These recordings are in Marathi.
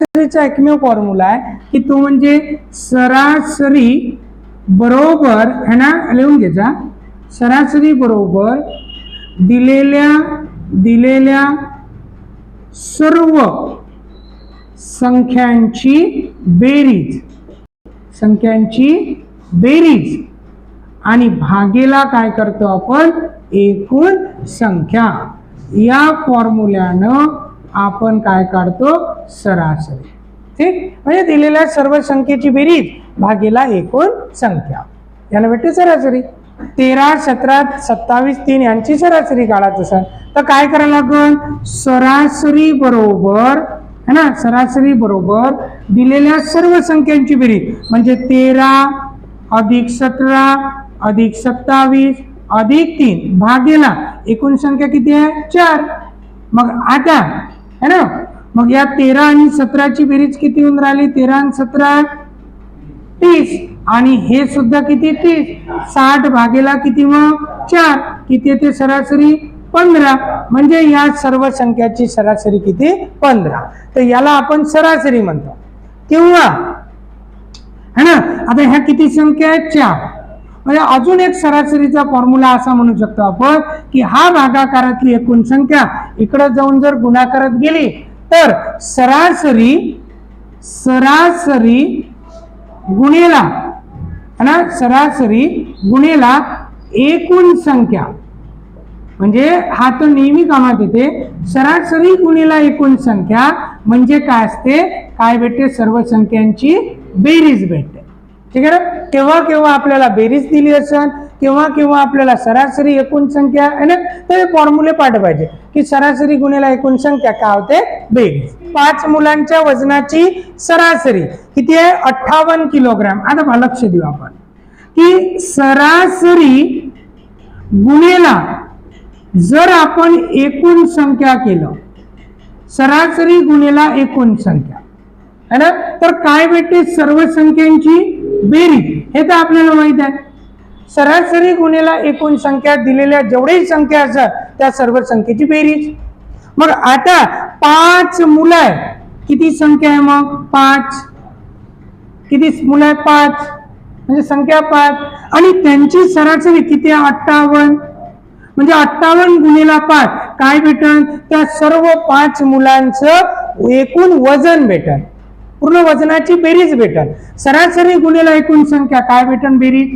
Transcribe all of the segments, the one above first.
सरासरीचा एकमेव फॉर्म्युला आहे की तो म्हणजे सरासरी बरोबर है ना, लिहून घ्यायचा, सरासरी बरोबर दिलेल्या सर्व संख्यांची बेरीज आणि भागेला काय करतो आपण, एकूण संख्या. या फॉर्म्युल्यानं आपण काय काढतो, सरासरी. ठीक, म्हणजे दिलेल्या सर्व संख्येची बेरीज भागेला एकूण संख्या, याला भेटते सरासरी. 13, 17, 27, 3 यांची सरासरी काढायचं असेल तर काय करायला लागेल, सरासरी बरोबर है ना, सरासरी बरोबर दिलेल्या सर्व संख्यांची बेरीज म्हणजे 13 अधिक 17 अधिक 27 अधिक 3 भागेला एकूण संख्या किती आहे, 4. मग आता है ना, मग या 13 आणि 17ची बेरीज किती होऊन राहिली, 13 आणि 17 30 आणि हे सुद्धा किती 30, 60 भागेला किती मग 4, किती येते सरासरी 15. म्हणजे या सर्व संख्याची सरासरी किती 15. तर याला आपण सरासरी म्हणतो. किंवा है ना, आता ह्या किती संख्या आहेत, 4. म्हणजे अजून एक सरासरीचा फॉर्म्युला असा म्हणू शकतो आपण की हा भागाकारातली एकूण संख्या इकडे जाऊन जर गुणाकारात गेली तर सरासरी गुणेला है ना, सरासरी गुणेला एकूण संख्या, म्हणजे हा तो नेहमी कामात येते. सरासरी गुणेला एकूण संख्या म्हणजे काय असते, काय भेटते, सर्व संख्यांची बेरीज भेटते. ठीक आहे ना. केव्हा केव्हा आपल्याला बेरीज दिली असेल, केव्हा केव्हा आपल्याला सरासरी एकूण संख्या आहे ना, तर फॉर्म्युले पाठ पाहिजे की सरासरी गुणेला एकूण संख्या काय होते, बेरीज. 5 मुलांच्या वजनाची सरासरी किती आहे, 58 किलोग्राम. आता लक्ष देऊ आपण की सरासरी गुणेला जर आपण एकूण संख्या केलं, सरासरी गुणेला एकूण संख्या है ना, तर काय भेटते, सर्व संख्यांची बेरीज. हे तर आपल्याला माहित आहे, सरासरी गुणेला एकूण संख्या दिलेल्या जेवढी संख्या असतात त्या सर्व संख्येची बेरीज. मग आता 5 मुलं आहे, किती संख्या आहे मग 5, किती मुलं आहे 5, म्हणजे संख्या 5 आणि त्यांची सरासरी किती आहे 58. म्हणजे 58 गुणेला 5 काय भेटन, त्या सर्व 5 मुलांचं एकूण वजन भेटन, पूर्ण वजनाची बेरीज भेटन. सरासरी गुणेला एकूण संख्या काय भेटन, बेरीज.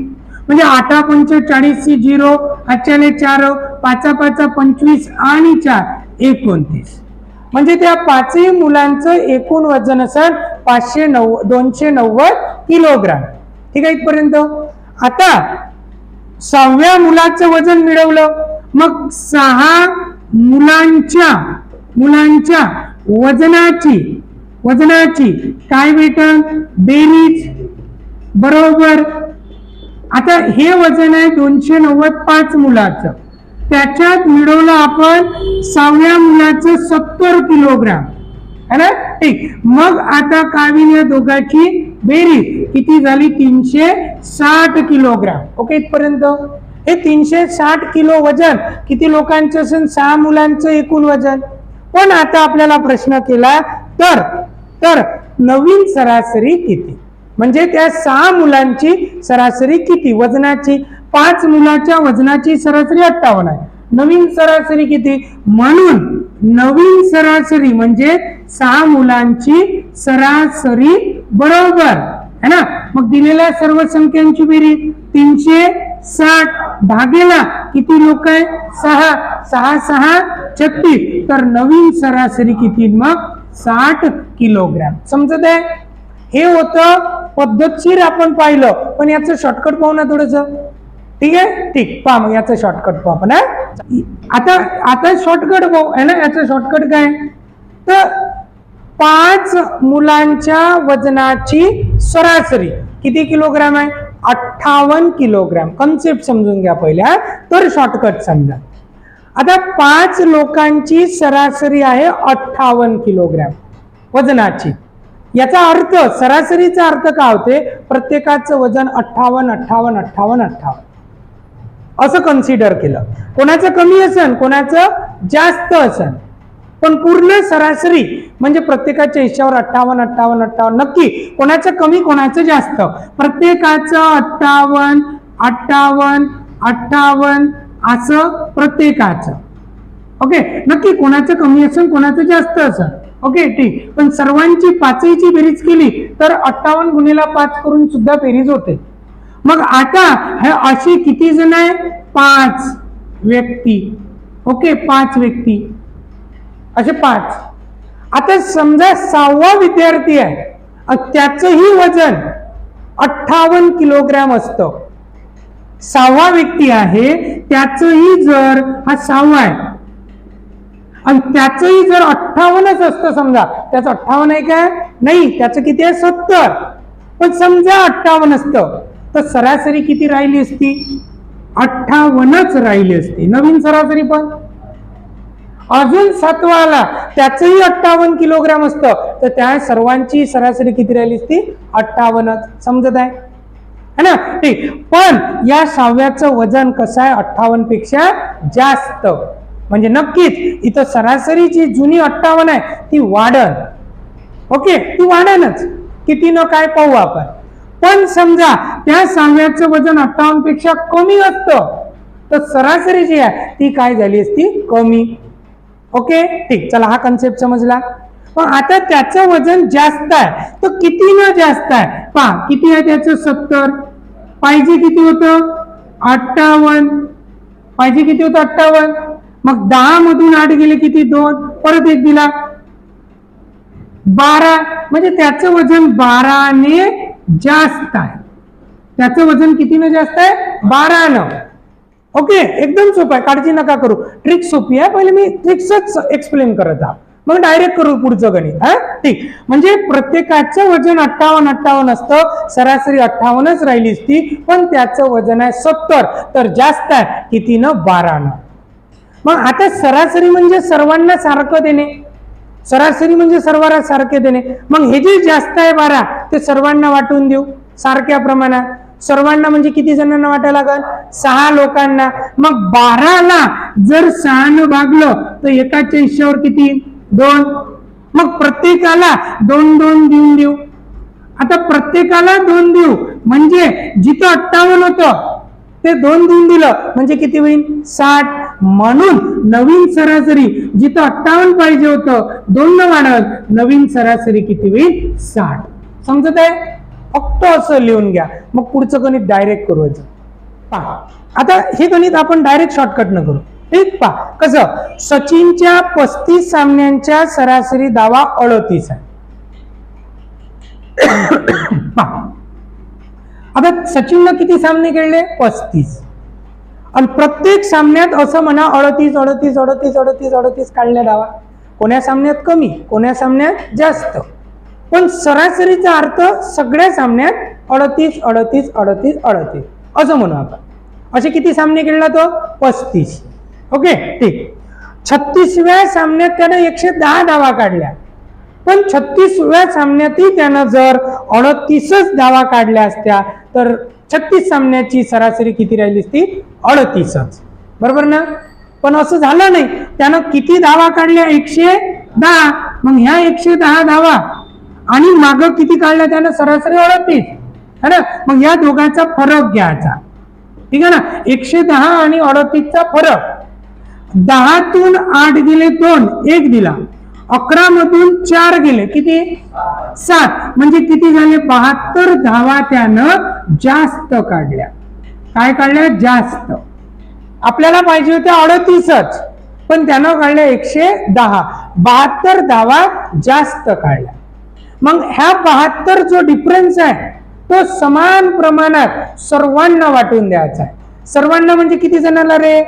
म्हणजे 8 पंच 40 0, 8 4, 5 5 25 आणि 4 29. म्हणजे त्या 5 मुलांचं एकूण वजन असेल 290 किलोग्राम. ठीक आहे इथपर्यंत. आता 6व्या मुलाचं वजन मिळवलं, मग 6 मुलांच्या वजनाची काय भेटन, बेरीज बरोबर. आता हे वजन आहे 290 5 मुलाचं, त्याच्यात मिळवलं आपण 6व्या मुलाचं 70 किलोग्राम है ना. ठीक, मग आता कावीन या दोघांची बेरीज किती झाली, 360 किलोग्राम. ओके इथपर्यंत. हे 360 किलो वजन किती लोकांचं असेल, 6 मुलांचं एकूण वजन. पण आता आपल्याला प्रश्न केला तर नवीन सरासरी किती, म्हणजे त्या 6 मुलांची सरासरी किती वजनाची, 5 मुलाच्या वजनाची सरासरी 58 आहे, नवीन सरासरी किती. म्हणून नवीन सरासरी म्हणजे 6 मुलांची सरासरी बरोबर है ना. मग दिलेल्या सर्व संख्यांची बेरीज 360 भागेला किती लोक आहे 6, 6 6 36, तर नवीन सरासरी किती मग 60 किलोग्राम. समजत आहे. हे होतं पद्धतशीर आपण पाहिलं, पण याचं शॉर्टकट पाहू ना थोडस. ठीक आहे, ठीक पहा मग याचं शॉर्टकट पाहू आपण. आता शॉर्टकट पाहू है ना. याचं शॉर्टकट काय, तर 5 मुलांच्या वजनाची सरासरी किती किलोग्राम आहे, 58 किलोग्राम. कन्सेप्ट समजून घ्या पहिल्या, तर शॉर्टकट समजा. आता 5 लोकांची सरासरी आहे 58 किलोग्राम वजनाची. याचा अर्थ, सरासरीचा अर्थ काय होते, प्रत्येकाचं वजन 58 58 58 58 असं कन्सिडर केलं. कोणाचं कमी असेल, कोणाचं जास्त असेल, पण पूर्ण सरासरी म्हणजे प्रत्येकाच्या हिश्श्यावर 58 58 58 नक्की कोणाचं कमी कोणाचं जास्त, प्रत्येकाचं 58 58 58 असं प्रत्येकाचं. ओके, नक्की कोणाचं कमी असेल कोणाचं जास्त असेल. ओके ठीक, पण सर्वांची पाचहीची बेरीज केली तर 58 गुणिले 5 करून सुद्धा बेरीज होते. मग आता हे असे किती जण आहे? 5 व्यक्ती. ओके, 5 व्यक्ती असे 5. आता समजा 6वा विद्यार्थी आहे, त्याचंही वजन 58 किलोग्रॅम असतं. 6वा व्यक्ती आहे त्याचंही जर हा 6वा आहे आणि त्याचंही जर 58च असतं, समजा त्याचं 58 आहे काय? नाही, त्याचं किती आहे? 70. पण समजा 58 असतं तर सरासरी किती राहिली असती? 58च राहिली असती. नवीन सरासरी पण अजून 7वाला त्याचंही 58 किलोग्रॅम असतं तर त्या सर्वांची सरासरी किती राहिली असती? 58च. समजत आहे है ना? ठीक, पण या 6व्याचं वजन कसं आहे? 58 पेक्षा जास्त. म्हणजे नक्कीच इथं सरासरीची जुनी 58 आहे ती वाढन. ओके, ती वाढनच. किती न काय पाहू आपण. पण समजा त्या 6व्याचं वजन 58 पेक्षा कमी असतं तर सरासरी जी आहे ती काय झाली असती? कमी. ओके ठीक, चला हा कन्सेप्ट समजला. पण आता त्याचं वजन जास्त आहे तर किती न जास्त आहे पहा. किती आहे त्याचं? 70. पाहिजे किती होतं? 58. पाहिजे किती होतं? 58. मग 10 मधून 8 गेले किती? 2. परत 1 दिला 12. म्हणजे त्याचं वजन 12 ने जास्त आहे. त्याचं वजन कितीनं जास्त आहे? 12 न. ओके, एकदम सोपं आहे, काळजी नका करू. ट्रिक सोपी आहे, पहिले मी ट्रिक्सच एक्सप्लेन करत आहोत, मग डायरेक्ट करू पुढचं गणित. हा ठीक, म्हणजे प्रत्येकाचं वजन 58 58 असतं, सरासरी 58च राहिली असती, पण त्याचं वजन आहे 70 तर जास्त आहे. कितीनं? 12 न. मग आता सरासरी म्हणजे सर्वांना सारखं देणे. सरासरी म्हणजे सर्वांना सारखे देणे. मग हे जे जास्त आहे 12 ते सर्वांना वाटून देऊ सारख्या प्रमाणात. सर्वांना म्हणजे किती जणांना वाटायला लागल? 6 लोकांना. मग 12ला जर 6 न भागलं तर एकाच्या हिश्श्यावर किती? 2. मग प्रत्येकाला 2 2 देऊन देऊ. आता प्रत्येकाला 2 देऊ म्हणजे जिथं 58 होतं ते 2 देऊन दिलं म्हणजे किती होईल? 60. म्हणून नवीन सरासरी जिथं 58 पाहिजे होतं 2 न वाढत, नवीन सरासरी किती होईल? 60. समजत आहे? फक्त असं लिहून घ्या. मग पुढचं गणित डायरेक्ट करू. पहा आता हे गणित आपण डायरेक्ट शॉर्टकट न करू. ठीक, पहा कसं. सचिनच्या 35 सामन्यांच्या सरासरी धावा 38 आहे. पहा आता सचिननं किती सामने खेळले? 35. आणि प्रत्येक सामन्यात असं म्हणा 38 38 38 38 38 काढल्या धावा. कोण्या सामन्यात कमी, कोण्या सामन्यात जास्त, पण सरासरीचा अर्थ सगळ्या सामन्यात 38 38 38 38 असं म्हणू आपण. असे किती सामने खेळला तो? 35. ओके ठीक. 36व्या सामन्यात त्यानं 110 धावा काढल्या, पण 36व्या सामन्यातही त्यानं जर 38च धावा काढल्या असत्या तर 36 सामन्याची सरासरी किती राहिली असती? 38च. बरोबर ना? पण असं झालं नाही. त्यानं किती धावा काढल्या? 110. मग ह्या 110 धावा आणि माग किती काढल्या त्यानं? सरासरी 38 है ना? मग या दोघांचा फरक घ्यायचा. ठीक आहे ना? 110 आणि 38चा फरक. 10तून 8 गेले 2, 1 दिला. 11 मधून 4 गेले किती? 7. म्हणजे किती झाले? 72 धावा त्यानं जास्त काढल्या. काय काढल्या? जास्त. आपल्याला पाहिजे होत्या 38च, पण त्यानं काढल्या 110. 72 धावा जास्त काढल्या. मग ह्या 72 जो डिफरन्स आहे तो समान प्रमाणात सर्वांना वाटून द्यायचा आहे. सर्वांना म्हणजे किती जणांना रे?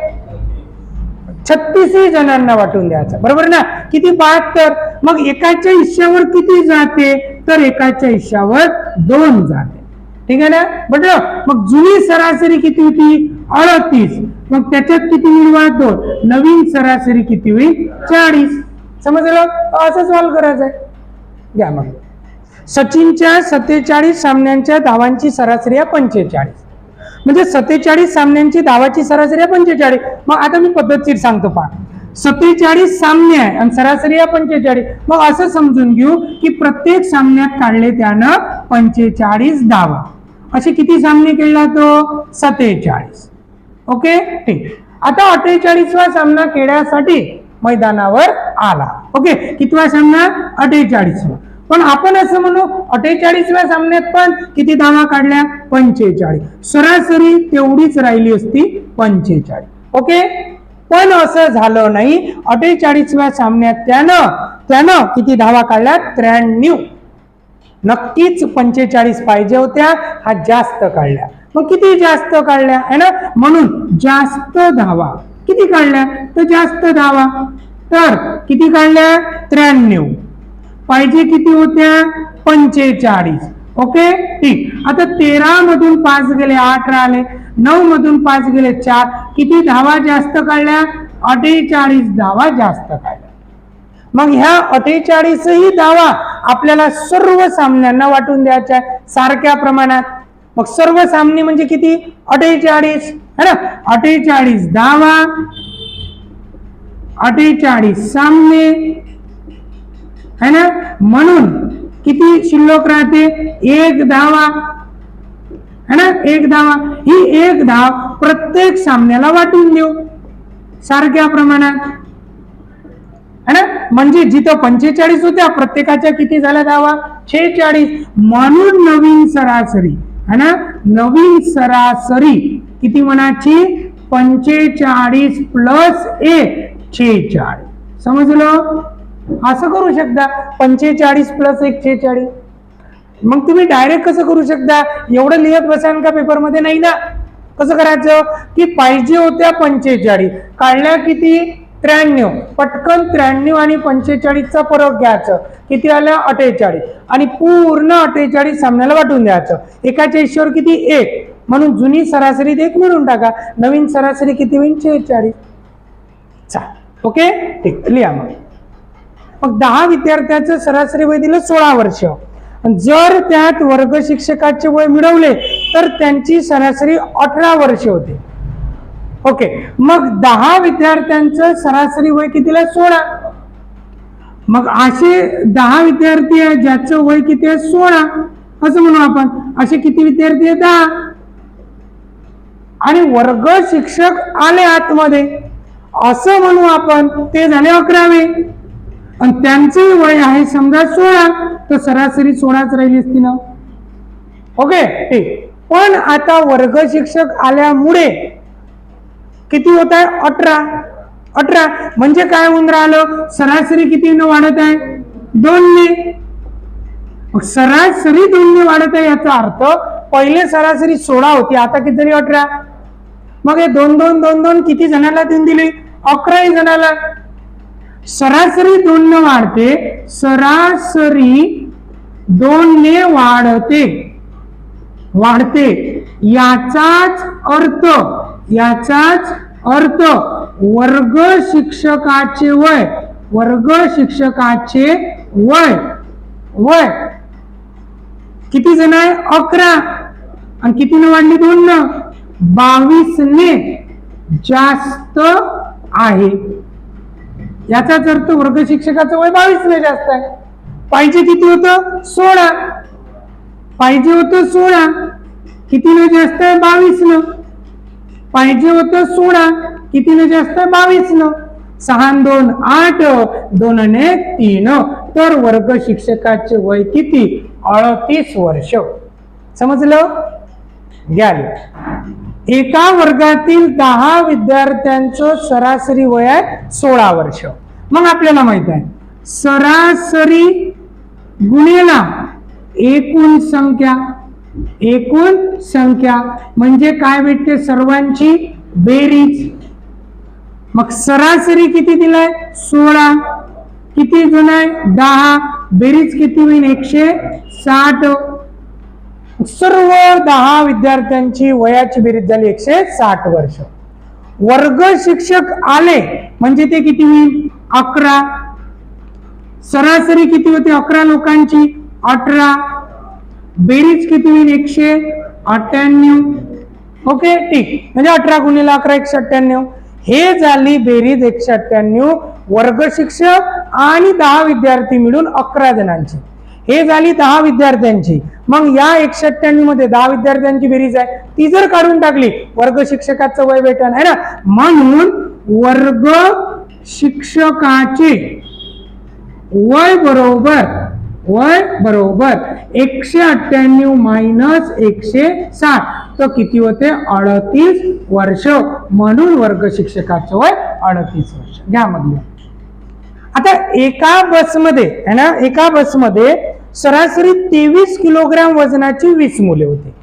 36 जणांना वाटून द्यायचा. बरोबर ना? किती? 72. मग एकाच्या हिश्श्यावर किती जाते? तर एकाच्या हिश्श्यावर 2 जाते. ठीक आहे ना? बरोबर. मग जुनी सरासरी किती होती? 38. मग त्याच्यात किती मिळवा? 2. नवीन सरासरी किती होईल? 40. समजलं? असं सॉल्व्ह करायचं आहे. घ्या मग. सचिनच्या 47 सामन्यांच्या धावांची सरासरी आहे 45. म्हणजे 47 सामन्यांची धावाची सरासरी आहे 45. मग आता मी पद्धतशीर सांगतो पहा. 47 सामने आहे आणि सरासरी आहे 45. मग असं समजून घेऊ की प्रत्येक सामन्यात काढले त्यानं 45 धावा. असे किती सामने खेळला तो? 47. ओके ठीक. आता 48वा सामना खेळण्यासाठी मैदानावर आला. ओके कितवा सामना? 48वा. पण आपण असं म्हणू 48व्या सामन्यात पण किती धावा काढल्या? 45. सरासरी तेवढीच राहिली असती 45. ओके पण असं झालं नाही. 48व्या सामन्यात त्यानं किती धावा काढल्या? 93. नक्कीच 45 पाहिजे होत्या, हा जास्त काढल्या. मग किती जास्त काढल्या है ना, म्हणून जास्त धावा किती काढल्या? तर जास्त धावा. तर किती काढल्या? 93. पाहिजे किती होत्या? 45. ओके ठीक. आता 13 मधून 5 गेले 8 राहिले, 9 मधून 5 गेले 4. किती धावा जास्त काढल्या? 48 धावा जास्त काढल्या. मग ह्या 48ही धावा आपल्याला सर्व सामन्यांना वाटून द्यायच्या सारख्या प्रमाणात. मग सर्व सामने म्हणजे किती? 48 है ना. 48 धावा, 48 सामने है ना. म्हणून किती शिल्लक राहते? 1 धावा है ना. 1 धावा. ही 1 धाव प्रत्येक सामन्याला वाटून देऊ सारख्या प्रमाणात है ना. म्हणजे जिथं 45 होत्या प्रत्येकाच्या किती झाल्या धावा? 46. म्हणून नवीन सरासरी है ना, नवीन सरासरी किती म्हणायची? 45 प्लस 1 46. समजलं? असं करू शकता 45 प्लस 1 46. मग तुम्ही डायरेक्ट कसं करू शकता? एवढं लिहत बसाल का पेपर मध्ये? नाही ना. कसं करायचं की पाहिजे होत्या 45 काढल्या किती? 93. पटकन 93 आणि 45चा फरक घ्यायचं. किती आलं? 48. आणि पूर्ण 48 सामन्याला वाटून द्यायचं. एकाच्या हिशोबावर किती? 1. म्हणून जुनी सरासरी 1 मिळून टाका. नवीन सरासरी किती होईल? 46. ओके ठीक. लिहा मग 10 विद्यार्थ्यांचं सरासरी वय दिलं 16 वर्ष. जर त्यात वर्ग शिक्षकाचे वय मिळवले तर त्यांची सरासरी 18 वर्ष होते. ओके मग 10 विद्यार्थ्यांचं सरासरी वय कितीला? 16. मग असे 10 विद्यार्थी आहेत ज्याचं वय किती आहे? 16 असं म्हणू आपण. असे किती विद्यार्थी आहेत? 10. आणि वर्ग शिक्षक आले आतमध्ये असं म्हणू आपण, ते झाले 11वे. आणि त्यांचे वय आहे समजा 16, तर सरासरी 16च राहिली असती ना. ओके ठीक. पण आता वर्ग शिक्षक आल्यामुळे किती होत आहे? 18. म्हणजे काय होऊन राहिलं? सरासरी कितीने वाढत आहे? 2ने. सरासरी 2ने वाढत आहे याचा अर्थ पहिले सरासरी 16 होती, आता किती झाली? 18. मग हे 2 2 2 2 किती जणांना देऊन दिली? 11 जणांना. सरासरी 2ने वाढते, सरासरी 2ने वाढते. याचाच अर्थ वर्ग शिक्षकाचे वय किती जण आहे? 11. आणि कितीने वाढली? 2 22ने जास्त आहे. याचाच अर्थ वर्ग शिक्षकाचं वय 22ने जास्त आहे. पाहिजे किती होतं? 16. पाहिजे होतं 16. कितीने जास्त आहे? 22 पाहिजे होतं 16. कितीने जास्त आहे? 22. 6 2 8, 2 ने 3. तर वर्ग शिक्षकाचे वय किती? 38 वर्ष. समजलं? घ्या. एका वर्गातील 10 विद्यार्थ्यांचं सरासरी वय आहे 16 वर्ष. मग आपल्याला माहित आहे सरासरी गुणिले एकूण संख्या म्हणजे काय भेटते? सर्वांची बेरीज. मग सरासरी किती दिलाय? 16. किती जण आहे? 10. बेरीज किती होईल? 160. सर्व 10 विद्यार्थ्यांची वयाची बेरीज झाली 160 वर्ष. वर्ग शिक्षक आले म्हणजे ते किती होईल? 11. सरासरी किती होते? 11 लोकांची 18. बेरीज किती होईल? 198. ओके ठीक. म्हणजे 18 गुणिले 11 198. हे झाली बेरीज 198 वर्ग शिक्षक आणि 10 विद्यार्थी मिळून 11 जणांची. हे झाली 10 विद्यार्थ्यांची. मग या 198 मध्ये 10 विद्यार्थ्यांची बेरीज आहे, ती जर काढून टाकली वर्ग शिक्षकाचं वय भेटन आहे ना. म्हणून वर्ग शिक्षकाचे वय बरोबर 198 मायनस 160 तर किती होते 38 वर्ष. म्हणून वर्ग शिक्षकाचं वय 38 वर्ष. घ्या मग आता एका बसमध्ये है ना, एका बसमध्ये सरासरी 23 किलोग्राम वजनाची 20 मुले होती.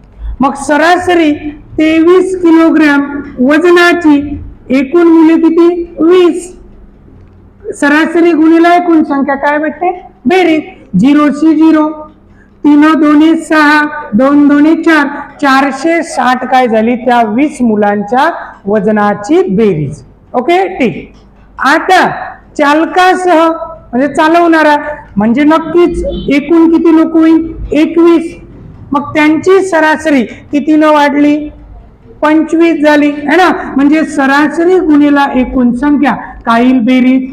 मग सरासरी 23 किलोग्राम वजनाची एकूण मुले किती 20. सरासरी गुणिले एकूण संख्या काय भेटते बेरीज. 0 शी 0, 3 2 6, 2 2 4, 460 काय झाली त्या 20 मुलांच्या वजनाची बेरीज. ओके ठीक. आता चालकासह म्हणजे चालवणारा म्हणजे नक्कीच एकूण किती लोक होईल 21. मग त्यांची सरासरी कितीनं वाढली 25 झाली है ना. म्हणजे सरासरी गुणिला एकूण संख्या काय येईल बेरीज.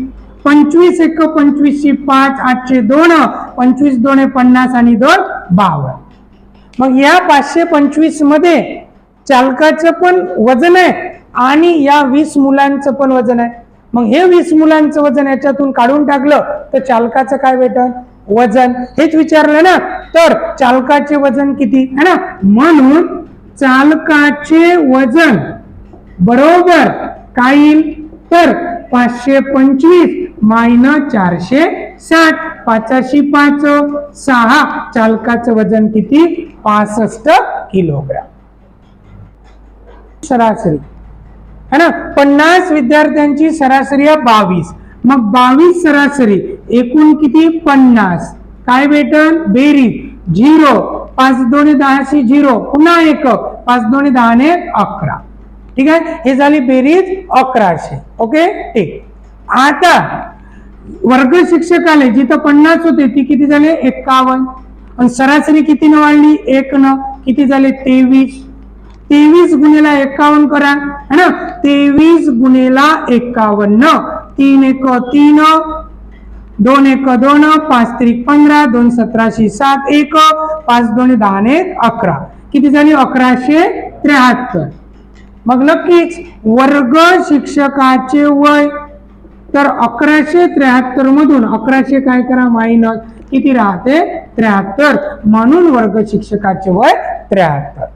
25 1 25 5 8 2, 25 2 50 आणि 2 52. मग या 525 मध्ये चालकाचं पण वजन आहे आणि या 20 मुलांचं पण वजन आहे. मग हे 20 मुलांचं वजन याच्यातून काढून टाकलं तर चालकाचं काय भेटन वजन. हेच विचारलं ना. तर चालकाचे वजन किती है ना. म्हणून चालकाचे वजन बरोबर काय येईल तर 525 मायनस 460, 5 5 6, चालकाचं वजन किती 65 किलोग्राम. सरासरी है ना 50 विद्यार्थ्यांची सरासरी आहे 22. मग 22 सरासरी एकूण किती 50 काय भेटन बेरीज 0, 5 2 10 0, पुन्हा 1, 5 2 10 11. ठीक आहे. हे झाली बेरीज 1100. ओके ठीक. आता वर्ग शिक्षकाले जिथं 50 होते ती किती झाले 51 आणि सरासरी किती न वाढली 1 न किती झाले 23. 23 गुणिला 51 करा है ना. 23 गुणिला 51, 3 1 3, 2 1 2, 5 3 15, 2 17 7 1, 5 2 10 11 किती झाली 1173. मग नक्कीच वर्ग शिक्षकाचे वय तर 1173 मधून 1100 काय करा मायनस किती राहते 73. म्हणून वर्ग शिक्षकाचे वय 73.